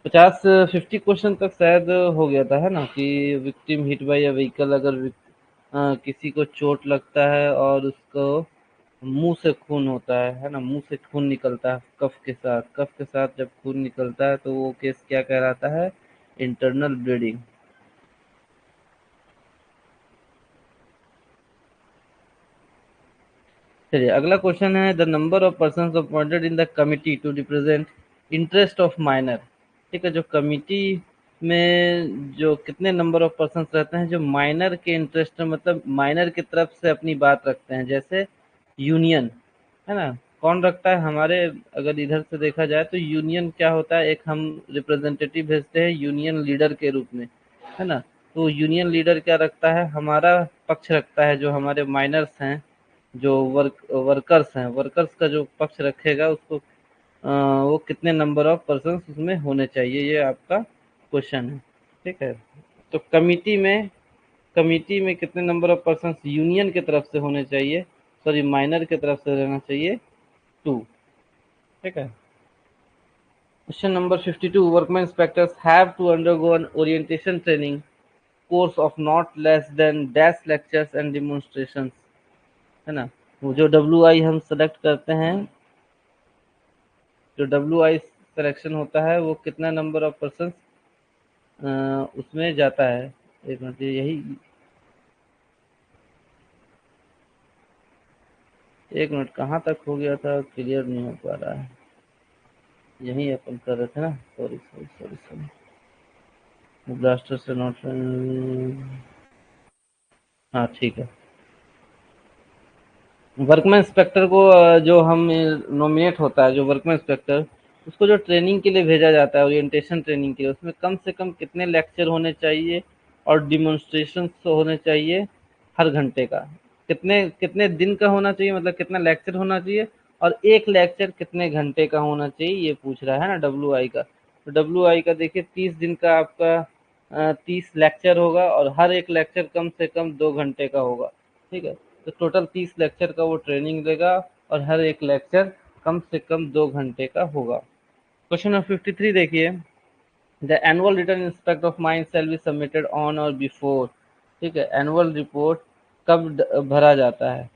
50 50 question तक शायद हो गया था, है ना, कि victim hit by a vehicle, अगर किसी को चोट लगता है और उसको मुंह से खून होता है ना, मुंह से खून निकलता है कफ के साथ, कफ के साथ जब खून निकलता है तो वो केस क्या कहलाता है? Internal bleeding. चलिए अगला क्वेश्चन है, the number of person appointed in the committee to represent interest of minor. ठीक है, जो कमिटी में जो कितने नंबर ऑफ पर्सन रहते हैं जो माइनर के इंटरेस्ट में, मतलब माइनर की तरफ से अपनी बात रखते हैं, जैसे यूनियन, है ना। कौन रखता है हमारे, अगर इधर से देखा जाए तो यूनियन क्या होता है, एक हम रिप्रेजेंटेटिव भेजते हैं यूनियन लीडर के रूप में, है ना। तो यूनियन लीडर क्या रखता है, हमारा पक्ष रखता है, जो हमारे माइनर्स हैं, जो वर्कर्स हैं, वर्कर्स का जो पक्ष रखेगा उसको वो कितने नंबर ऑफ पर्सन उसमें होने चाहिए, ये आपका क्वेश्चन है। ठीक है, तो कमिटी में कितने नंबर ऑफ पर्सन यूनियन की तरफ से होने चाहिए, सॉरी माइनर की तरफ से रहना चाहिए, 2। ठीक है, question number 52, workman inspectors have to undergo an orientation training course of not less than dash lectures and demonstrations, है ना। वो जो डब्ल्यू आई हम सेलेक्ट करते हैं, जो डब्ल्यू आई सिलेक्शन होता है वो कितना नंबर ऑफ पर्सन उसमें जाता है। एक मिनट, यही एक मिनट कहाँ तक हो गया था, क्लियर नहीं हो पा रहा है। यही अपन कर रहे थे ना, sorry sorry sorry sorry, blaster से नोट, हाँ ठीक है। वर्कमैन इंस्पेक्टर को जो हम नॉमिनेट होता है, जो वर्कमैन इंस्पेक्टर, उसको जो ट्रेनिंग के लिए भेजा जाता है, ओरिएंटेशन ट्रेनिंग के लिए, उसमें कम से कम कितने लेक्चर होने चाहिए और डिमॉन्स्ट्रेशन होने चाहिए हर घंटे का, कितने कितने दिन का होना चाहिए, मतलब कितना लेक्चर होना चाहिए, और एक लेक्चर कितने घंटे का होना चाहिए, ये पूछ रहा है ना डब्ल्यू आई का। तो डब्ल्यू आई का देखिए 30 दिन का आपका 30 लेक्चर होगा, और हर एक लेक्चर कम से कम 2 घंटे का होगा। ठीक है, तो टोटल 30 लेक्चर का वो ट्रेनिंग देगा, और हर एक लेक्चर कम से कम 2 घंटे का होगा। क्वेश्चन नंबर 53 देखिए, the annual return inspect of mine shall be submitted on और बिफोर। ठीक है, एनुअल रिपोर्ट कब भरा जाता है,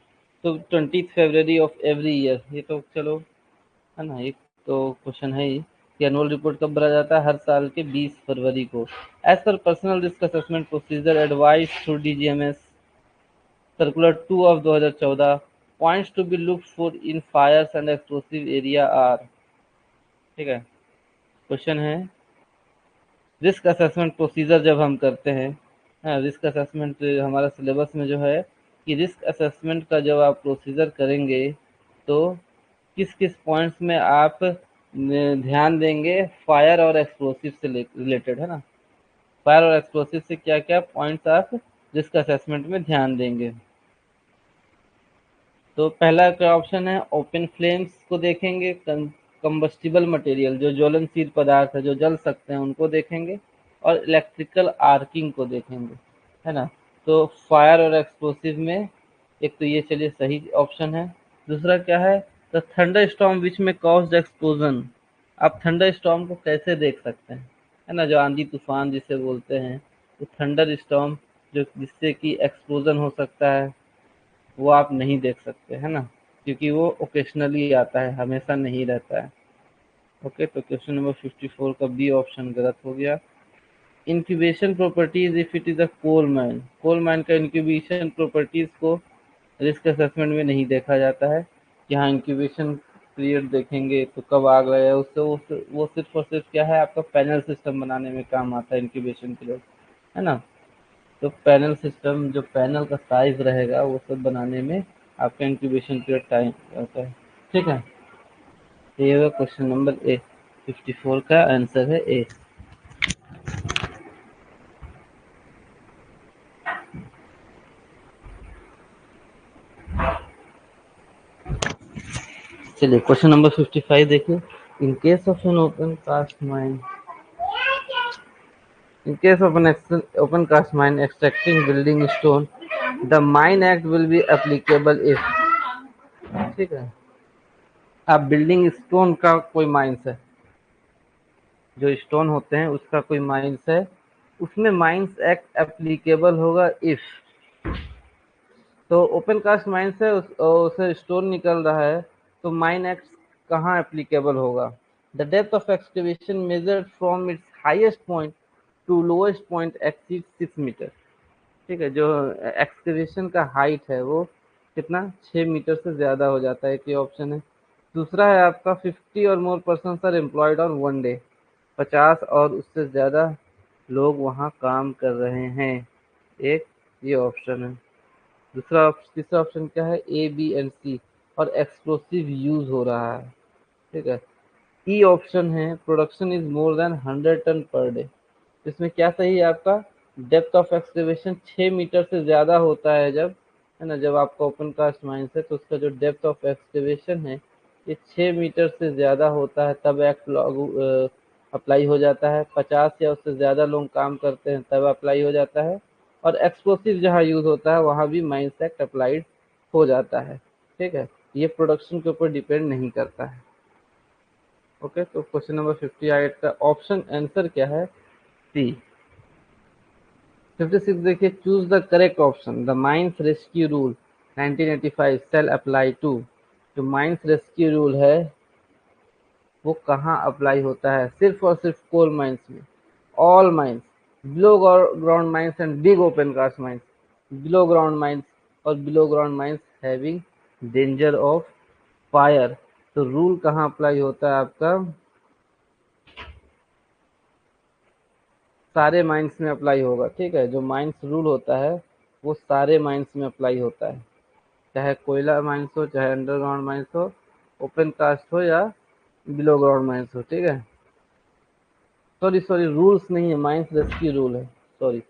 तो 20 फरवरी ऑफ एवरी ईयर, ये तो चलो, है ना, एक तो क्वेश्चन है ही कि एनुअल रिपोर्ट कब भरा जाता है, हर साल के 20 फरवरी को। As per personal risk assessment procedure advice through DGMS circular 2 of 2014, points to be look for in fires and explosive area are. ठीक है, क्वेश्चन है, रिस्क असेसमेंट प्रोसीजर जब हम करते हैं, हाँ, रिस्क असेसमेंट हमारा सिलेबस में जो है कि रिस्क असेसमेंट का जब आप प्रोसीजर करेंगे तो किस किस पॉइंट्स में आप ध्यान देंगे, फायर और एक्सप्लोसिव से रिलेटेड, है ना। फायर और एक्सप्लोसिव से क्या क्या पॉइंट्स आप रिस्क असेसमेंट में ध्यान देंगे। तो पहला क्या ऑप्शन है, ओपन फ्लेम्स को देखेंगे, कंबस्टिबल मटेरियल जो ज्वलनशील पदार्थ है जो जल सकते हैं उनको देखेंगे, और इलेक्ट्रिकल आर्किंग को देखेंगे, है ना। तो फायर और एक्सप्लोसिव में एक तो ये चलिए सही ऑप्शन है। दूसरा क्या है, द थंडर स्टॉर्म विच में कॉज्ड एक्सप्लोजन। आप थंडर स्टॉर्म को कैसे देख सकते हैं, है ना, जो आंधी तूफान जिसे बोलते हैं, तो थंडर स्टॉर्म जो जिससे कि एक्सप्लोजन हो सकता है, वो आप नहीं देख सकते, है ना, क्योंकि वो ओकेशनली आता है, हमेशा नहीं रहता है। ओके, तो क्वेश्चन नंबर 54 का बी ऑप्शन गलत हो गया। Incubation properties if it is a coal mine का इंक्यूबेशन प्रॉपर्टीज को रिस्क असेसमेंट में नहीं देखा जाता है। यहाँ इंक्यूबेशन पीरियड देखेंगे तो कब आग लगा, उससे वो सिर्फ और सिर्फ क्या है, आपका पैनल सिस्टम बनाने में काम आता है इंक्यूबेशन पीरियड, है ना। तो पैनल सिस्टम, जो पैनल का साइज रहेगा वो सब बनाने में आपका इंक्यूबेशन पीरियड टाइम रहता है। ठीक है, तो ये होगा क्वेश्चन नंबर ए, 54 का आंसर है ए। चलिए क्वेश्चन नंबर 55 देखिए, in case of an open cast mine, in case of an open cast mine extracting building stone, the mine act will be applicable if. ठीक है, आप बिल्डिंग स्टोन का कोई mines है, जो स्टोन होते हैं उसका कोई माइंस है, उसमें माइंस एक्ट एप्लीकेबल होगा इफ, तो ओपन कास्ट माइन से उसे स्टोन निकल रहा है, तो माइन एक्ट कहाँ एप्लीकेबल होगा? The depth of excavation measured from its highest point to lowest point exceed 6 metre. ठीक है, जो एक्सकेवेशन का हाइट है वो कितना, 6 मीटर से ज्यादा हो जाता है, एक ये ऑप्शन है। दूसरा है आपका 50 और more person are employed on one day, 50 और उससे ज्यादा लोग वहाँ काम कर रहे हैं, एक ये ऑप्शन है। तीसरा ऑप्शन क्या है, ए बी एंड सी, और एक्सप्लोसिव यूज हो रहा है। ठीक है, ई ऑप्शन है production is more than 100 ton per day. इसमें क्या सही है आपका, डेप्थ ऑफ एक्सकेवेशन 6 मीटर से ज्यादा होता है जब, है ना, जब आपका ओपन कास्ट माइंस है तो उसका जो डेप्थ ऑफ एक्सकेवेशन है ये 6 मीटर से ज्यादा होता है, तब एक्ट लागू अप्लाई हो जाता है। 50 या उससे ज्यादा लोग काम करते हैं तब अप्लाई हो जाता है, और एक्सप्लोसिव जहाँ यूज होता है वहां भी माइंस एक्ट अप्लाइड हो जाता है। ठीक है, ये प्रोडक्शन के ऊपर डिपेंड नहीं करता है। ओके, तो क्वेश्चन नंबर 58 का ऑप्शन आंसर क्या है, सी। 56 देखिए, choose the correct option, the mines rescue rule 1985 shall apply to. जो माइंस रेस्क्यू रूल है वो कहाँ अप्लाई होता है, सिर्फ और सिर्फ कोल माइंस में, all mines, below ground mines and big open cast mines, below ground mines और below ground mines having danger of fire. तो रूल कहाँ अप्लाई होता है आपका, सारे माइंस में अप्लाई होगा। ठीक है, जो माइंस रूल होता है वो सारे माइंस में अप्लाई होता है, चाहे कोयला माइंस हो, चाहे अंडरग्राउंड माइंस हो, ओपन कास्ट हो या बिलो ग्राउंड माइंस हो। ठीक है, सॉरी सॉरी, रूल्स नहीं है, माइंस रेस्क्यू रूल है, sorry,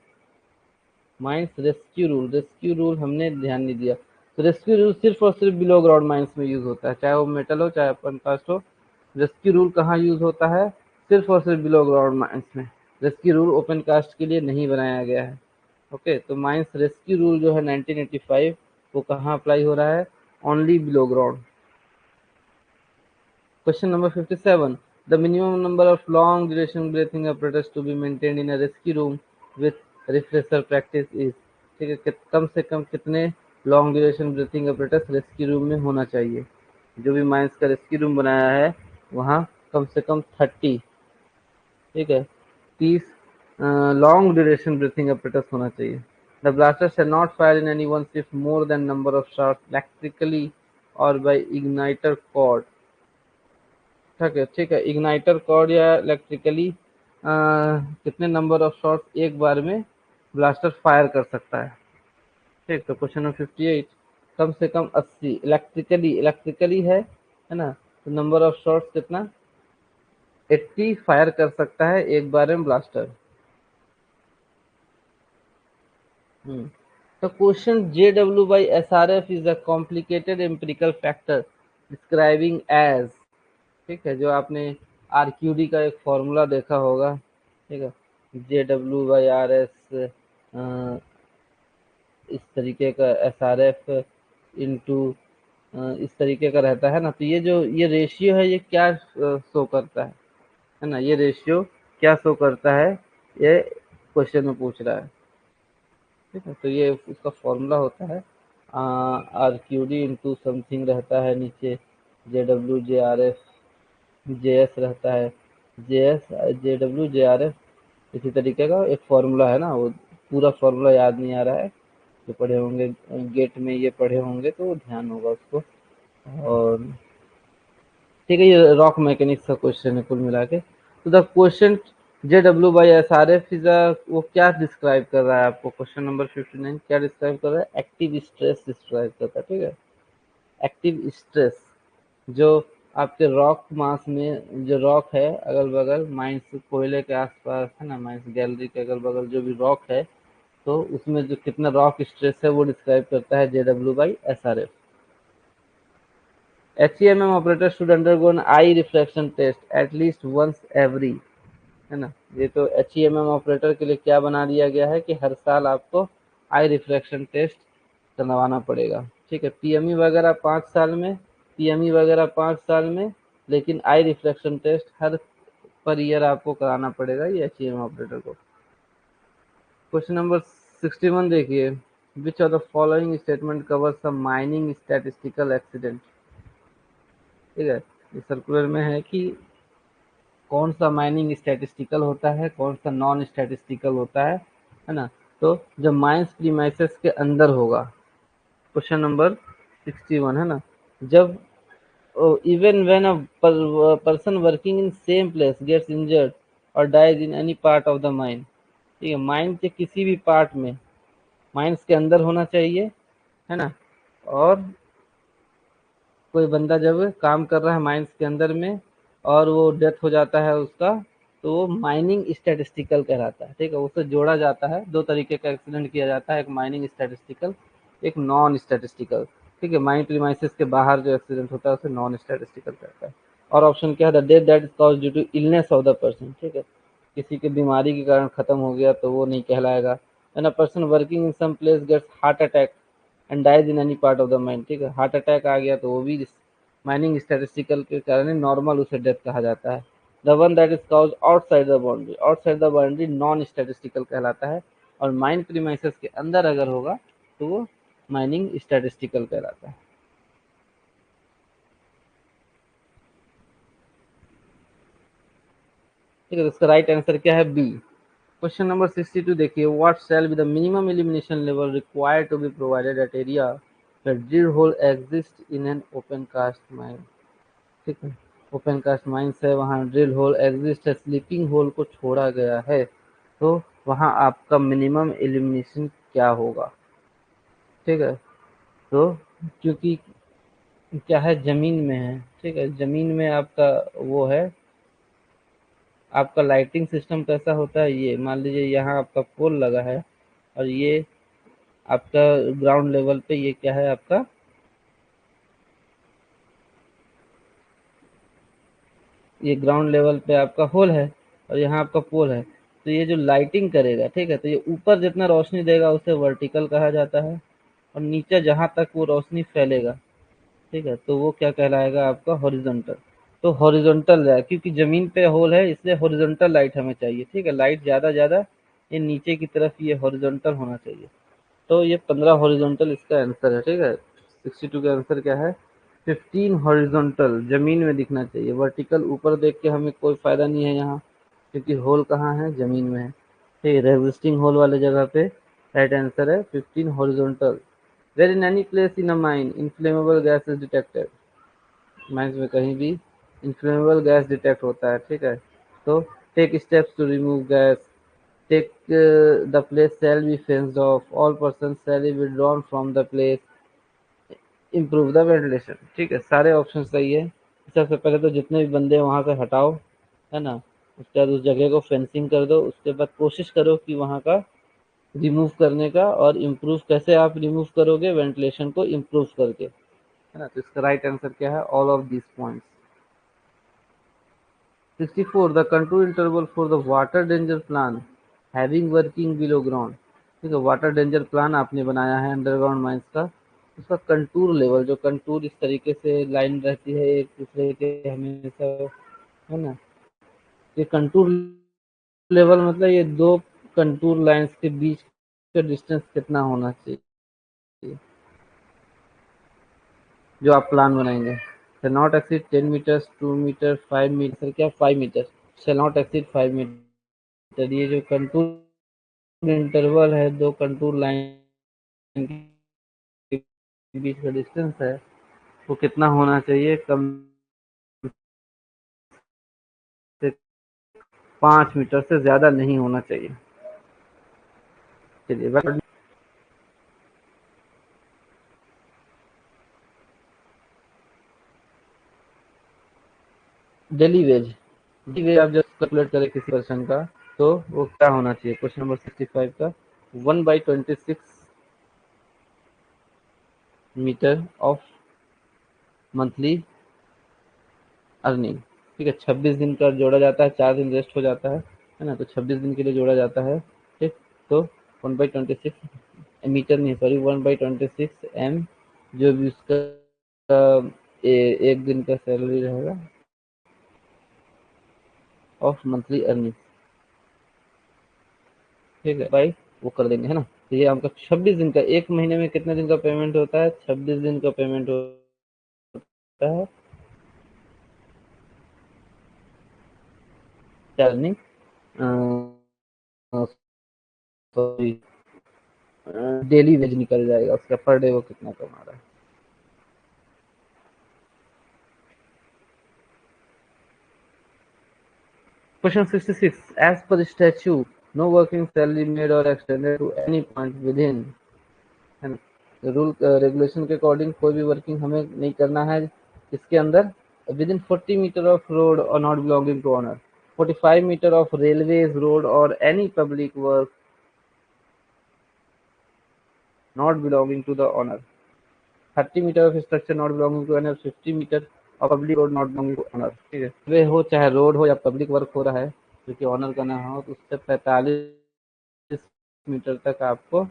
mines rescue rule, rescue rule हमने ध्यान नहीं दिया। तो रेस्क्यू रूल सिर्फ और सिर्फ बिलो ग्राउंड माइंस में यूज होता है, चाहे वो मेटल हो चाहे ओपन कास्ट हो। रेस्क्यू रूल कहाँ यूज होता है, सिर्फ और सिर्फ बिलो ग्राउंड माइंस में। रेस्क्यू रूल ओपन कास्ट के लिए नहीं बनाया गया है। ओके, तो माइंस रेस्क्यू रूल जो है 1985 वो कहाँ अप्लाई हो रहा है, only below ground. Question number 57. The minimum number of long duration breathing apparatus to be maintained in a rescue room with refresher practice is, ठीक है, कम से कम कितने long duration breathing apparatus rescue room में होना चाहिए? जो भी माइंस का रेस्क्यू रूम बनाया है वहाँ कम से कम 30, ठीक है, 30 लॉन्ग ड्यूरेशन ब्रीथिंग apparatus होना चाहिए। The blaster shall not fire in any one shift more than number of shots electrically or by igniter cord। ठीक है, इग्नाइटर कॉर्ड या इलेक्ट्रिकली कितने नंबर ऑफ शॉट्स एक बार में ब्लास्टर फायर कर सकता है? ठीक, तो क्वेश्चन नंबर 58, कम से कम 80, इलेक्ट्रिकली है ना, तो नंबर ऑफ शॉट्स कितना, 80 फायर कर सकता है एक बार में ब्लास्टर। हम्म, तो question JW/SRF is a complicated empirical factor describing as, ठीक है, जो आपने RQD का एक फॉर्मूला देखा होगा, ठीक है, JW/RS इस तरीके का, SRF इंटू इस तरीके का रहता है ना, तो ये जो ये रेशियो है ये क्या शो करता है ना, ये रेशियो क्या शो करता है, ये क्वेश्चन में पूछ रहा है। ठीक है, तो ये उसका फॉर्मूला होता है RQD इंटू समथिंग रहता है नीचे, JW/JRF, JS रहता है, JS JW/JRF, इसी तरीके का एक फॉर्मूला है ना, वो पूरा फॉर्मूला याद नहीं आ रहा है, जो पढ़े होंगे गेट में ये पढ़े होंगे तो ध्यान होगा उसको। और ठीक है, ये रॉक मैकेनिक्स का क्वेश्चन है कुल मिला के। तो द क्वेश्चन JW/SRF इज अ, वो क्या डिस्क्राइब कर रहा है आपको, क्वेश्चन नंबर 59 क्या डिस्क्राइब कर रहा है, एक्टिव स्ट्रेस डिस्क्राइब करता है। ठीक है, एक्टिव स्ट्रेस, जो आपके रॉक मास में जो रॉक है अगल बगल माइंस कोयले के आसपास, है ना, माइंस गैलरी के अगल बगल जो भी रॉक है, तो उसमें जो कितना रॉक स्ट्रेस है वो डिस्क्राइब करता है JW/SRF। HEMM operator should undergo an eye reflection test at least once every, है ना, ये तो HEMM ऑपरेटर के लिए क्या बना दिया गया है कि हर साल आपको आई रिफ्लेक्शन टेस्ट करवाना पड़ेगा। ठीक है, PME वगैरह 5 साल में, PME वगैरह 5 साल में, लेकिन आई रिफ्लेक्शन टेस्ट हर पर ईयर आपको कराना पड़ेगा ये एचईएम ऑपरेटर को। क्वेश्चन नंबर 61 देखिए, which of the following statement covers a mining statistical accident. ठीक है, इस सर्कुलर में है कि कौन सा माइनिंग स्टैटिस्टिकल होता है, कौन सा नॉन स्टैटिस्टिकल होता है ना। तो जब माइंस प्रीमाइसेस के अंदर होगा, क्वेश्चन नंबर 61 है ना, जब even when a person working in same place gets injured और dies in any part of the mine. ठीक है, माइन के किसी भी पार्ट में, माइंस के अंदर होना चाहिए, है ना, और कोई बंदा जब काम कर रहा है माइंस के अंदर में और वो डेथ हो जाता है उसका, तो वो माइनिंग स्टैटिस्टिकल कहलाता है। ठीक है, उसे जोड़ा जाता है, दो तरीके का एक्सीडेंट किया जाता है, एक माइनिंग स्टैटिस्टिकल, एक नॉन स्टैटिस्टिकल। ठीक है, माइन प्रीमाइसेस के बाहर जो एक्सीडेंट होता है उसे नॉन स्टैटिस्टिकल कहता है। और ऑप्शन क्या है, the death that is cause due to illness of the person. ठीक है, किसी के बीमारी के कारण खत्म हो गया तो वो नहीं कहलाएगा। When a person working in some place gets heart attack and dies in any part of the mine. ठीक है, हार्ट अटैक आ गया तो वो भी माइनिंग स्टैटिस्टिकल के कारण नॉर्मल उसे डेथ कहा जाता है। The one that is cause outside the boundary, outside the boundary non statistical कहलाता है। और माइन प्रीमाइसेस के अंदर अगर होगा तो वो माइनिंग स्टैटिस्टिकल कहलाता है। ठीक है, तो इसका राइट आंसर क्या है, बी। क्वेश्चन नंबर 62 देखिए, what shall be the minimum elimination level required to be provided at area that drill hole exist in an open cast mine. ठीक है, ओपन कास्ट माइंस है, वहाँ ड्रिल होल एग्जिस्ट है, sleeping hole को छोड़ा गया है, तो वहाँ आपका मिनिमम एलिमिनेशन क्या होगा। ठीक है, तो क्योंकि क्या है, जमीन में है। ठीक है, जमीन में आपका वो है, आपका लाइटिंग सिस्टम कैसा होता है, ये मान लीजिए यहाँ आपका पोल लगा है और ये आपका ग्राउंड लेवल पे ये क्या है आपका, ये ग्राउंड लेवल पे आपका होल है और यहाँ आपका पोल है। तो ये जो लाइटिंग करेगा, ठीक है, तो ये ऊपर जितना रोशनी देगा उसे वर्टिकल कहा जाता है, और नीचे जहाँ तक वो रोशनी फैलेगा, ठीक है, तो वो क्या कहलाएगा आपका, हॉरिजॉन्टल। तो हॉरिजॉन्टल है, क्योंकि जमीन पे होल है इसलिए हॉरिजॉन्टल लाइट हमें चाहिए। ठीक है, लाइट ज़्यादा ज़्यादा ये नीचे की तरफ ये हॉरिजॉन्टल होना चाहिए। तो ये 15 हॉरिजॉन्टल इसका आंसर है। ठीक है, 62 का आंसर क्या है, 15 हॉरिजॉन्टल जमीन में दिखना चाहिए। वर्टिकल ऊपर देख के हमें कोई फायदा नहीं है यहाँ, क्योंकि होल कहाँ है, जमीन में है। ठीक है, रेजिस्टिंग होल वाले जगह पे राइट आंसर है 15 horizontal. Where in any place in a mine inflammable gas is detected. Mines में कहीं भी इनफ्लेमेबल गैस डिटेक्ट होता है। ठीक है, तो take steps to remove gas, take the place shall be fenced off, all persons shall be withdrawn from the place, improve the ventilation। ठीक है, सारे ऑप्शन सही है। सबसे पहले तो जितने भी बंदे वहां से हटाओ, है ना, उसके बाद उस जगह को फेंसिंग कर दो, उसके बाद कोशिश करो कि वहां का रिमूव करने का, और इम्प्रूव कैसे आप रिमूव करोगे, वेंटिलेशन को इम्प्रूव करके, है ना। तो इसका राइट आंसर क्या है, all of this points. 64 the control interval for the water danger plan having working below ground. ठीक है, वाटर डेंजर प्लान आपने बनाया है अंडरग्राउंड माइंस का, उसका कंटूर लेवल, जो कंटूर इस तरीके से लाइन रहती है एक दूसरे के हमेशा, है ना, ये कंटूर लेवल मतलब ये दो कंटूर लाइंस के बीच का डिस्टेंस कितना होना चाहिए जो आप प्लान बनाएंगे। Shall not exceed 10 metres, 2 metre, 5 metre, क्या 5 metre, shall not exceed 5 metre. ये जो कंटूर इंटरवल है दो कंटूर लाइन के बीच का डिस्टेंस है, वो कितना होना चाहिए, कम से 5 मीटर से ज्यादा नहीं होना चाहिए। चलिए, डेली वेज, डेली वेज आप जब कैलकुलेट करें किसी पर्सन का, तो वो क्या होना चाहिए, क्वेश्चन नंबर 65 का, 1/26 मीटर ऑफ मंथली अर्निंग। ठीक है, 26 दिन का जोड़ा जाता है, 4 दिन रेस्ट हो जाता है ना, तो 26 दिन के लिए जोड़ा जाता है। ठीक, तो 1/26 मीटर नहीं, सॉरी, 1/26 जो भी उसका एक दिन का सैलरी रहेगा, ऑफ मंथली अर्निंग, ठीक है भाई, वो कर देंगे, है ना। तो ये आपका 26 दिन का, एक महीने में कितने दिन का पेमेंट होता है, 26 दिन का पेमेंट होता है अर्निंग, सॉरी, डेली वेज निकल जाएगा उसका, पर डे वो कितना कमा रहा है। Question 66, as per statue no working shall be made और extended to any point within, है ना। रूल रेगुलेशन के अकॉर्डिंग कोई भी वर्किंग हमें नहीं करना है इसके अंदर, within 40 metre of road और not belonging to owner, 45 metre of railways road और any public work not belonging to the owner, 30 metre of structure not belonging to owner, 50 metre of public road not belonging to owner, ठीक है। वे हो चाहे road हो या public work हो रहा है जो कि ऑनर का ना हो, तो उससे 45 मीटर तक आपको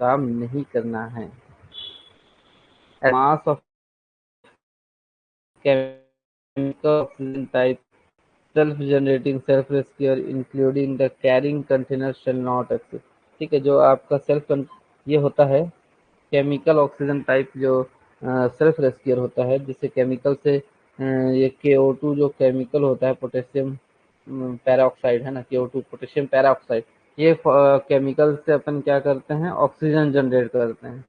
काम नहीं करना है। Mass of chemical oxygen type self-generating self-rescuer including the carrying container shall not exceed, ठीक है। जो आपका सेल्फ ये होता है केमिकल ऑक्सीजन टाइप, जो सेल्फ रेस्क्यूअर होता है, जिससे केमिकल से ये KO2 जो केमिकल होता है, पोटेशियम पैराऑक्साइड, है ना, KO2 पोटेशियम पैराऑक्साइड, ये केमिकल से अपन क्या करते हैं, ऑक्सीजन जनरेट करते हैं।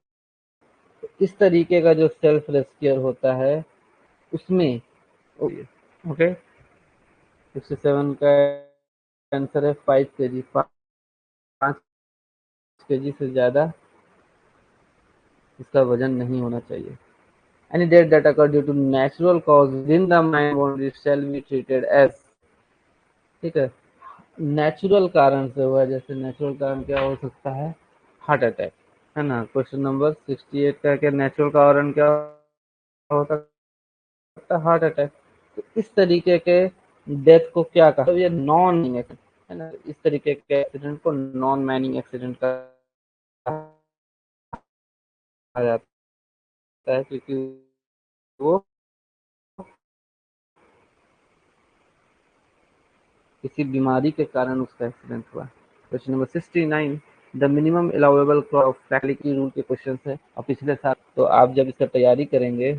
तो इस तरीके का जो सेल्फ रेस्क्यूअर होता है उसमें, ओके, 67 का आंसर है 5 kg, 5 kg से ज़्यादा इसका वजन नहीं होना चाहिए। Any death that occur due to natural cause within the mine boundary shall be treated as, ठीक है, नेचुरल कारण से हुआ है। जैसे नेचुरल कारण क्या हो सकता है, हार्ट अटैक, है ना। क्वेश्चन नंबर 68 का क्या नेचुरल कारण क्या हो सकता है, हार्ट अटैक। तो इस तरीके के डेथ को क्या कहा, तो ये नॉन एक्सीडेंट, है ना, इस तरीके के एक्सीडेंट को नॉन मैनिंग एक्सीडेंट कहा जाता है, क्योंकि वो किसी बीमारी के कारण उसका एक्सीडेंट हुआ। Question number 69, the minimum allowable crop faculty rule के क्वेश्चन है और पिछले साल, तो आप जब इसका तैयारी करेंगे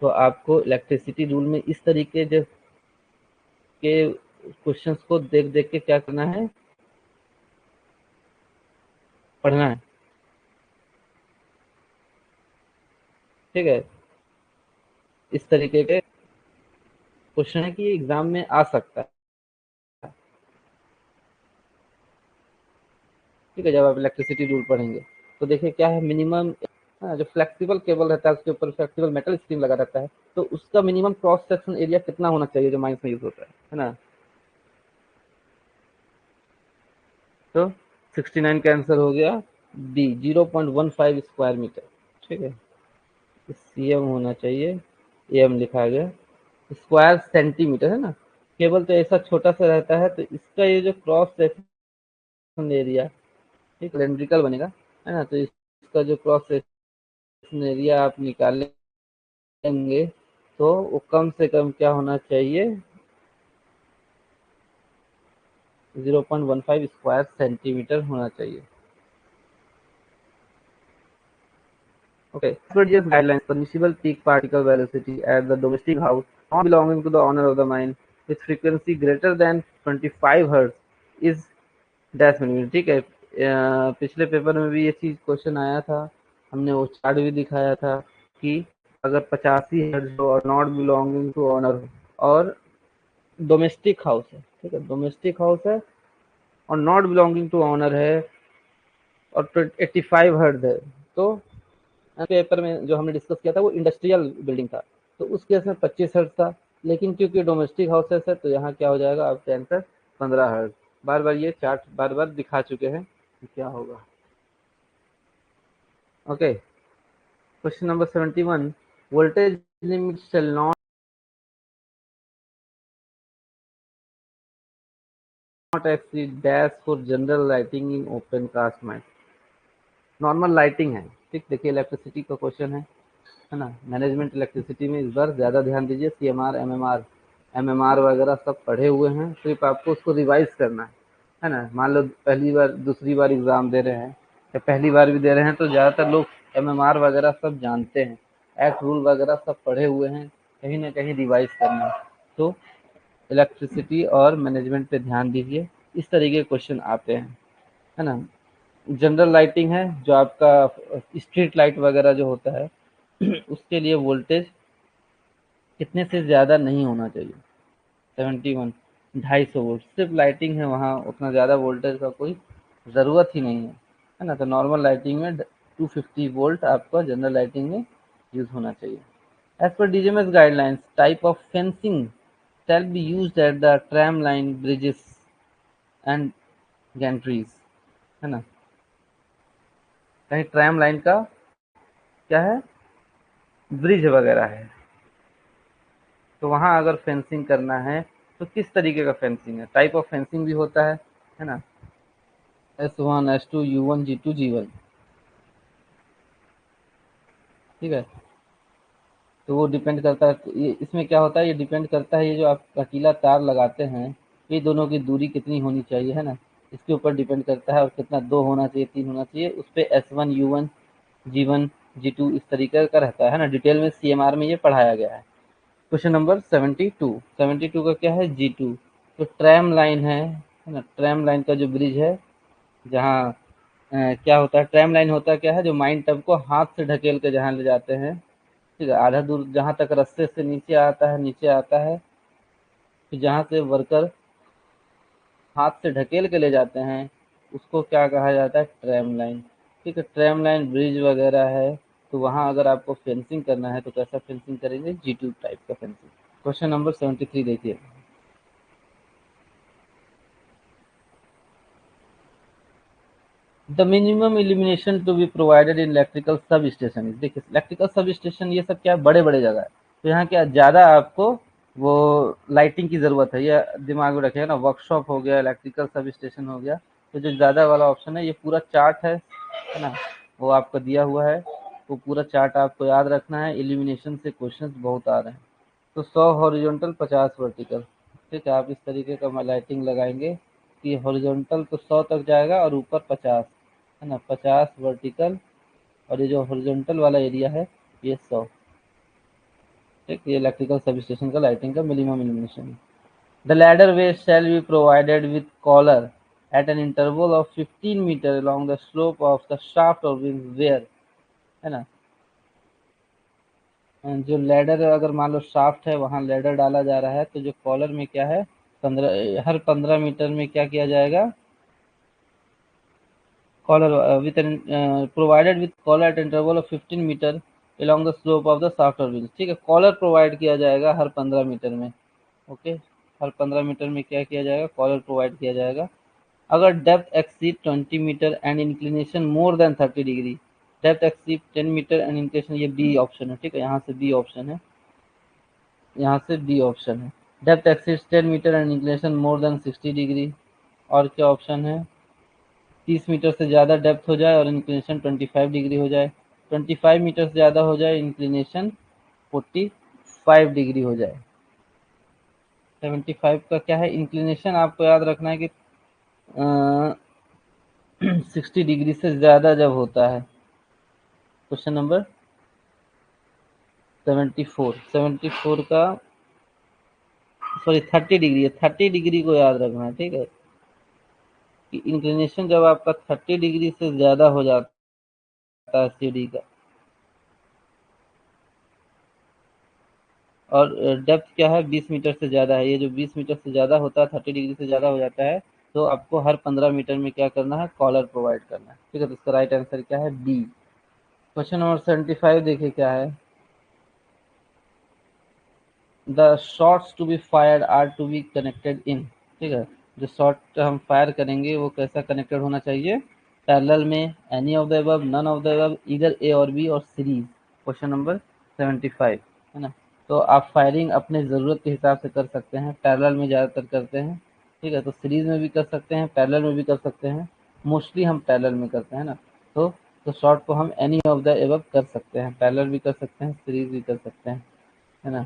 तो आपको इलेक्ट्रिसिटी रूल में इस तरीके के क्वेश्चंस को देख देख के क्या करना है, पढ़ना है, ठीक है। इस तरीके के क्वेश्चन है कि एग्जाम में आ सकता है, ठीक है। जब आप इलेक्ट्रिसिटी रूल पढ़ेंगे तो देखिए क्या है, मिनिमम, जो फ्लेक्सिबल केबल रहता है उसके ऊपर फ्लेक्सिबल मेटल स्क्रीन लगा रहता है, तो उसका मिनिमम क्रॉस सेक्शन एरिया कितना होना चाहिए, जो माइंस में यूज होता है ना। तो 69 का आंसर हो गया डी, 0.15 स्क्वायर मीटर, ठीक है। सीएम होना चाहिए, एम लिखा गया, स्क्वायर सेंटीमीटर, है ना। केबल तो ऐसा छोटा सा रहता है, तो इसका ये जो क्रॉस सेक्शन एरिया, ठीक, सिलेंड्रिकल बनेगा, है ना। तो इसका जो क्रॉस सेक्शन एरिया आप निकालेंगे तो वो कम से कम क्या होना चाहिए, 0.15 स्क्वायर सेंटीमीटर होना चाहिए। Okay. As per GS guidelines, permissible peak particle velocity at the domestic house not belonging to the owner of the mine with frequency greater than 25 Hz is dash millimetre, ठीक है। पिछले paper में भी ये चीज question आया था, हमने वो चार्ट भी दिखाया था कि अगर 85 हर्ट्ज हो और नॉट बिलोंगिंग टू ऑनर हो और डोमेस्टिक हाउस है, ठीक है, डोमेस्टिक हाउस है और नॉट बिलोंगिंग टू ऑनर है और 85 हर्ट्ज है, तो पेपर में जो हमने डिस्कस किया था वो इंडस्ट्रियल बिल्डिंग था, तो उस केस में 25 हर्ट्ज था। लेकिन क्योंकि डोमेस्टिक हाउसेस है तो यहाँ क्या हो जाएगा, आपका आंसर 15 हर्ट्ज। बार बार ये चार्ट बार बार दिखा चुके हैं कि क्या होगा। Okay, question number 71, voltage limit shall not exceed dash for general lighting in open cast mine। Normal lighting है, ठीक। देखिए इलेक्ट्रिसिटी का क्वेश्चन है ना। मैनेजमेंट इलेक्ट्रिसिटी में इस बार ज़्यादा ध्यान दीजिए। सीएमआर, एमएमआर वगैरह सब पढ़े हुए हैं, सिर्फ आपको उसको रिवाइज करना है ना। मान लो पहली बार दूसरी बार एग्ज़ाम दे रहे हैं या पहली बार भी दे रहे हैं तो ज़्यादातर लोग एमएमआर वगैरह सब जानते हैं, एक्ट रूल वगैरह सब पढ़े हुए हैं, कहीं ना कहीं रिवाइज करना है। तो इलेक्ट्रिसिटी और मैनेजमेंट पे ध्यान दीजिए, इस तरीके के क्वेश्चन आते हैं, है ना। जनरल लाइटिंग है जो आपका स्ट्रीट लाइट वगैरह जो होता है उसके लिए वोल्टेज कितने से ज़्यादा नहीं होना चाहिए। 71, 250 वोल्ट सिर्फ लाइटिंग है, वहाँ उतना ज़्यादा वोल्टेज का कोई ज़रूरत ही नहीं है ना। तो नॉर्मल लाइटिंग में 250 वोल्ट आपका जनरल लाइटिंग में यूज़ होना चाहिए। As per DGMS guidelines, type of fencing shall be used at the tram line, bridges and gantries, है ना। कहीं ट्रैम लाइन का क्या है, ब्रिज वगैरह है, तो वहाँ अगर फेंसिंग करना है तो किस तरीके का फेंसिंग है, टाइप ऑफ फेंसिंग भी होता है ना। S1, S2, U1, G2, G1, ठीक है। तो वो डिपेंड करता है, ये इसमें क्या होता है, ये डिपेंड करता है, ये जो आप कटीला तार लगाते हैं ये दोनों की दूरी कितनी होनी चाहिए, है ना। इसके ऊपर डिपेंड करता है, और कितना, 2 होना चाहिए, 3 होना चाहिए, उस पर S1, U1, G1, G2 इस तरीके का रहता है ना। डिटेल में सीएमआर में ये पढ़ाया गया है। क्वेश्चन नंबर 72 का क्या है, G2। तो ट्रैम लाइन है ना। ट्रैम लाइन का जो ब्रिज है, जहाँ क्या होता है, ट्रैम लाइन होता है क्या है, जो माइन टब को हाथ से ढकेल के जहाँ ले जाते हैं, ठीक है, आधा दूर जहाँ तक रास्ते से नीचे आता है, फिर जहाँ से वर्कर हाथ से ढकेल के ले जाते हैं उसको क्या कहा जाता है, ट्रैम लाइन, ठीक है। ट्रैम लाइन ब्रिज वगैरह है, तो वहाँ अगर आपको फेंसिंग करना है तो कैसा फेंसिंग करेंगे, G2 टाइप का फेंसिंग। क्वेश्चन नंबर 73 देखिए। The minimum illumination to be provided in electrical substation electrical substation सब क्या है, बड़े बड़े जगह है, तो यहाँ क्या ज़्यादा आपको वो लाइटिंग की ज़रूरत है, ये दिमाग में रखिएगा ना। वर्कशॉप हो गया, इलेक्ट्रिकल सब स्टेशन हो गया, तो जो ज़्यादा वाला ऑप्शन है, ये पूरा चार्ट है ना, वो आपको दिया हुआ है, वो पूरा चार्ट आपको याद रखना है। इल्यूमिनेशन से क्वेश्चन बहुत आ रहे हैं। तो 100 हॉरिजॉन्टल, 50 वर्टिकल, ठीक है। आप इस तरीके का लाइटिंग लगाएंगे कि हॉरिजॉन्टल तो 100 तक जाएगा और ऊपर 50, है ना, 50 वर्टिकल, और ये जो हॉरिजॉन्टल वाला एरिया है ये 100, ठीक। ये इलेक्ट्रिकल सब स्टेशन का लाइटिंग का मिनिमम इल्यूमिनेशन है। The ladder way shall be provided with collar at an interval of 15 metre along the slope of the shaft और वेयर, है ना। जो लैडर, अगर मान लो शाफ्ट है वहाँ लैडर डाला जा रहा है, तो जो कॉलर में क्या है, हर 15 मीटर में क्या किया जाएगा, collar with provided with collar at interval of 15 metre along the slope of the shaft और व्हील, ठीक है। कॉलर प्रोवाइड किया जाएगा हर 15 मीटर में, ओके। हर 15 मीटर में क्या किया जाएगा, कॉलर प्रोवाइड किया जाएगा। अगर depth exceed 20 metre and inclination more than 30 degree, depth exceed 10 metre and inclination, ये बी ऑप्शन है, ठीक है। यहाँ से बी ऑप्शन है, यहाँ से बी ऑप्शन है। Depth exceed 10 metre and inclination more than 60 degree, और क्या ऑप्शन है, 30 मीटर से ज़्यादा डेप्थ हो जाए और इंक्लिनेशन 25 डिग्री हो जाए, 25 मीटर से ज़्यादा हो जाए, इंक्लिनेशन 45 डिग्री हो जाए। 75 का क्या है, इंक्लिनेशन आपको याद रखना है कि 60 डिग्री से ज़्यादा जब होता है। क्वेश्चन नंबर 74 का, सॉरी 30 डिग्री है, 30 डिग्री को याद रखना है, ठीक है, कि इंक्लिनेशन जब आपका 30 डिग्री से ज़्यादा हो जाता है सीढ़ी का, और डेप्थ क्या है, 20 मीटर से ज़्यादा है, ये जो 20 मीटर से ज़्यादा होता है, 30 डिग्री से ज़्यादा हो जाता है, तो आपको हर 15 मीटर में क्या करना है, कॉलर प्रोवाइड करना है, ठीक है। तो इसका राइट आंसर क्या है, बी। क्वेश्चन नंबर 75 देखिए क्या है। The shots to be fired are to be connected in, ठीक है। जो शॉट हम फायर करेंगे वो कैसा कनेक्टेड होना चाहिए, पैरेलल में, any of the above, none of the above, इधर ए और बी, और सीरीज। क्वेश्चन नंबर 75, है ना। तो आप फायरिंग अपने ज़रूरत के हिसाब से कर सकते हैं, पैरेलल में ज़्यादातर करते हैं, ठीक है, तो सीरीज में भी कर सकते हैं, पैरेलल में भी कर सकते हैं। मोस्टली हम पैरेलल में करते हैं ना, तो शॉर्ट को हम एनी ऑफ द एबव कर सकते हैं, पैरेलल भी कर सकते हैं, सीरीज भी कर सकते हैं, है ना।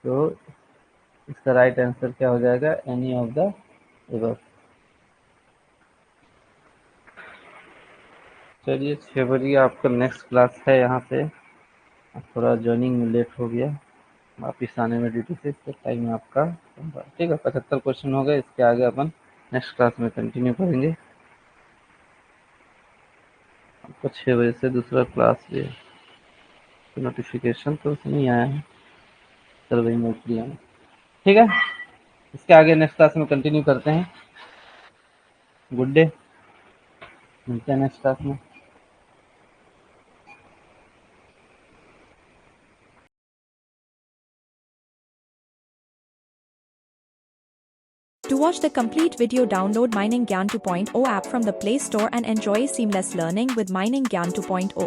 तो इसका राइट आंसर क्या हो जाएगा, एनी ऑफ द एबव। चलिए 6 बजे आपका नेक्स्ट क्लास है यहाँ से। अब थोड़ा जॉइनिंग में लेट हो गया, वापिस आने में ड्यूटी से, इससे टाइम आपका ठीक है। 75 क्वेश्चन हो गए, इसके आगे अपन नेक्स्ट क्लास में कंटिन्यू करेंगे। आपका 6 बजे से दूसरा क्लास भी है, तो नोटिफिकेशन तो नहीं आया है, सर वही नोट किया है। ठीक है, इसके आगे नेक्स्ट क्लास में कंटिन्यू करते हैं। गुड डे, मिलते हैं नेक्स्ट क्लास में। To watch the complete video, download Mining Gyan 2.0 app from the Play Store and enjoy seamless learning with Mining Gyan 2.0.